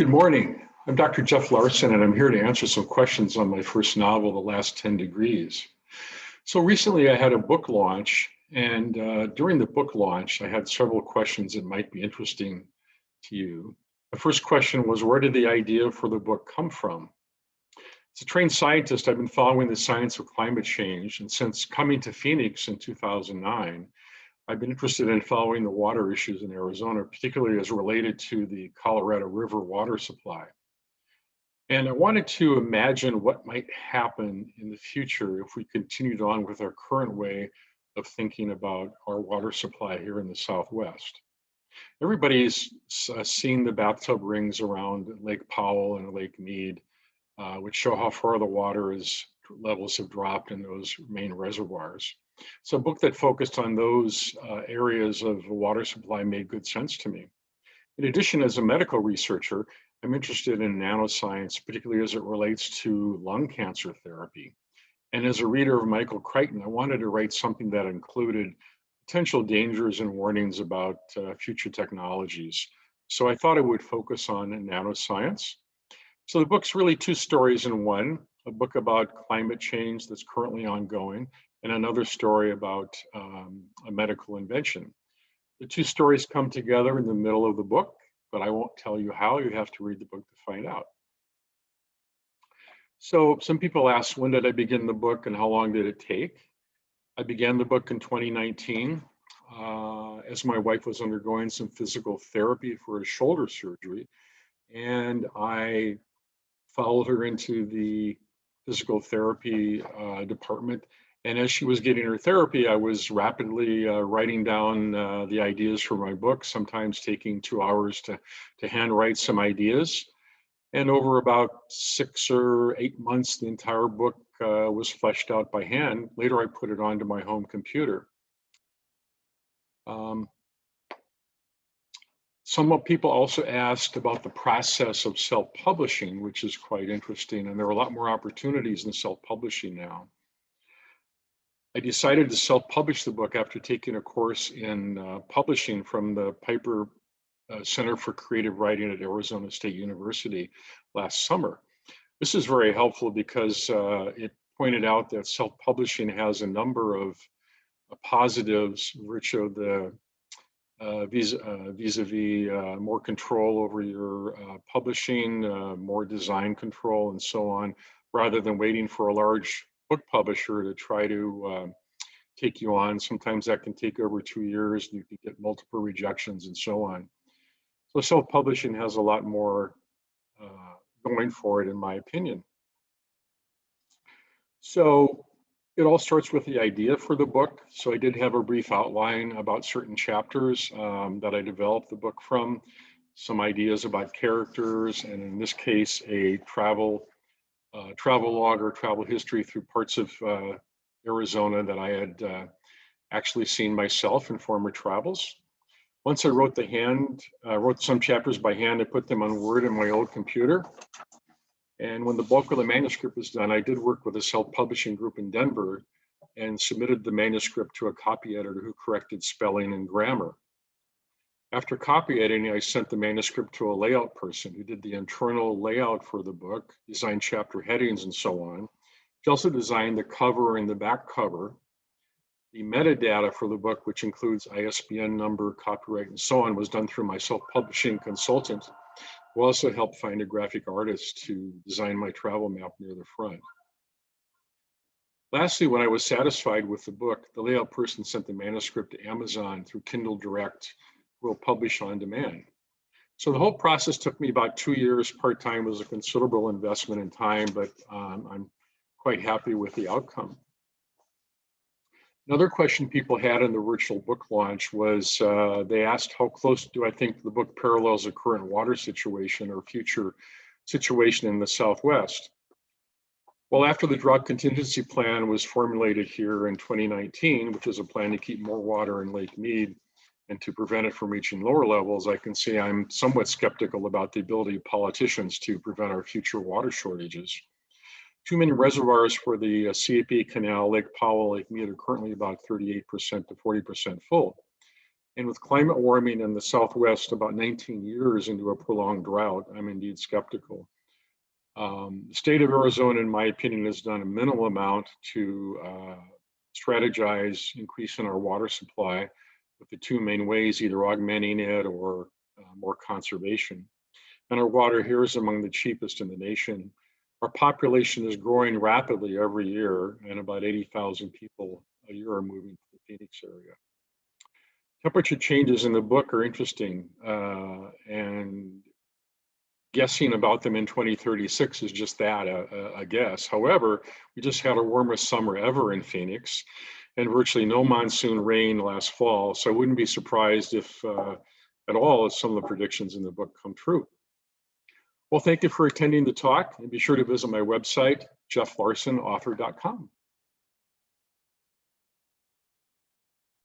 Good morning. I'm Dr. Jeff Larson, and I'm here to answer some questions on my first novel, The Last 10 Degrees. So recently I had a book launch, and during the book launch, I had several questions that might be interesting to you. The first question was, where did the idea for the book come from? As a trained scientist, I've been following the science of climate change, and since coming to Phoenix in 2009, I've been interested in following the water issues in Arizona, particularly as related to the Colorado River water supply. And I wanted to imagine what might happen in the future if we continued on with our current way of thinking about our water supply here in the Southwest. Everybody's seen the bathtub rings around Lake Powell and Lake Mead, which show how far the levels have dropped in those main reservoirs. So a book that focused on those areas of the water supply made good sense to me. In addition, as a medical researcher, I'm interested in nanoscience, particularly as it relates to lung cancer therapy. And as a reader of Michael Crichton, I wanted to write something that included potential dangers and warnings about future technologies. So I thought I would focus on nanoscience. So the book's really two stories in one, a book about climate change that's currently ongoing, and another story about a medical invention. The two stories come together in the middle of the book, but I won't tell you how. You have to read the book to find out. So some people ask, when did I begin the book and how long did it take? I began the book in 2019 as my wife was undergoing some physical therapy for a shoulder surgery, and I followed her into the physical therapy department. And as she was getting her therapy, I was rapidly writing down the ideas for my book, sometimes taking 2 hours to handwrite some ideas. And over about 6 or 8 months, the entire book was fleshed out by hand. Later, I put it onto my home computer. Some people also asked about the process of self-publishing, which is quite interesting. And there are a lot more opportunities in self-publishing now. I decided to self-publish the book after taking a course in publishing from the Piper Center for Creative Writing at Arizona State University last summer. This is very helpful because it pointed out that self-publishing has a number of positives, which are the vis-a-vis more control over your publishing, more design control, and so on, rather than waiting for a large book publisher to try to take you on. Sometimes that can take over 2 years. You can get multiple rejections and so on. So self-publishing has a lot more going for it, in my opinion. So it all starts with the idea for the book. So I did have a brief outline about certain chapters that I developed the book from, some ideas about characters, and in this case, a travel log or travel history through parts of Arizona that I had actually seen myself in former travels. Once I wrote some chapters by hand, I put them on Word in my old computer. And when the bulk of the manuscript was done, I did work with a self-publishing group in Denver and submitted the manuscript to a copy editor who corrected spelling and grammar. After copy editing, I sent the manuscript to a layout person who did the internal layout for the book, designed chapter headings and so on. She also designed the cover and the back cover. The metadata for the book, which includes ISBN number, copyright, and so on, was done through my self-publishing consultant, who also helped find a graphic artist to design my travel map near the front. Lastly, when I was satisfied with the book, the layout person sent the manuscript to Amazon through Kindle Direct, who will publish on demand. So the whole process took me about 2 years. Part-time was a considerable investment in time, but I'm quite happy with the outcome. Another question people had in the virtual book launch was they asked, how close do I think the book parallels the current water situation or future situation in the Southwest? Well, after the drought contingency plan was formulated here in 2019, which is a plan to keep more water in Lake Mead and to prevent it from reaching lower levels, I can say I'm somewhat skeptical about the ability of politicians to prevent our future water shortages. Too many reservoirs for the CAP Canal, Lake Powell, Lake Mead are currently about 38% to 40% full. And with climate warming in the Southwest about 19 years into a prolonged drought, I'm indeed skeptical. The state of Arizona, in my opinion, has done a minimal amount to strategize increasing our water supply with the two main ways, either augmenting it or more conservation. And our water here is among the cheapest in the nation. Our population is growing rapidly every year, and about 80,000 people a year are moving to the Phoenix area. Temperature changes in the book are interesting, and guessing about them in 2036 is just that, a guess. However, we just had our warmest summer ever in Phoenix and virtually no monsoon rain last fall. So I wouldn't be surprised if at all if some of the predictions in the book come true. Well, thank you for attending the talk, and be sure to visit my website, jefflarsonauthor.com.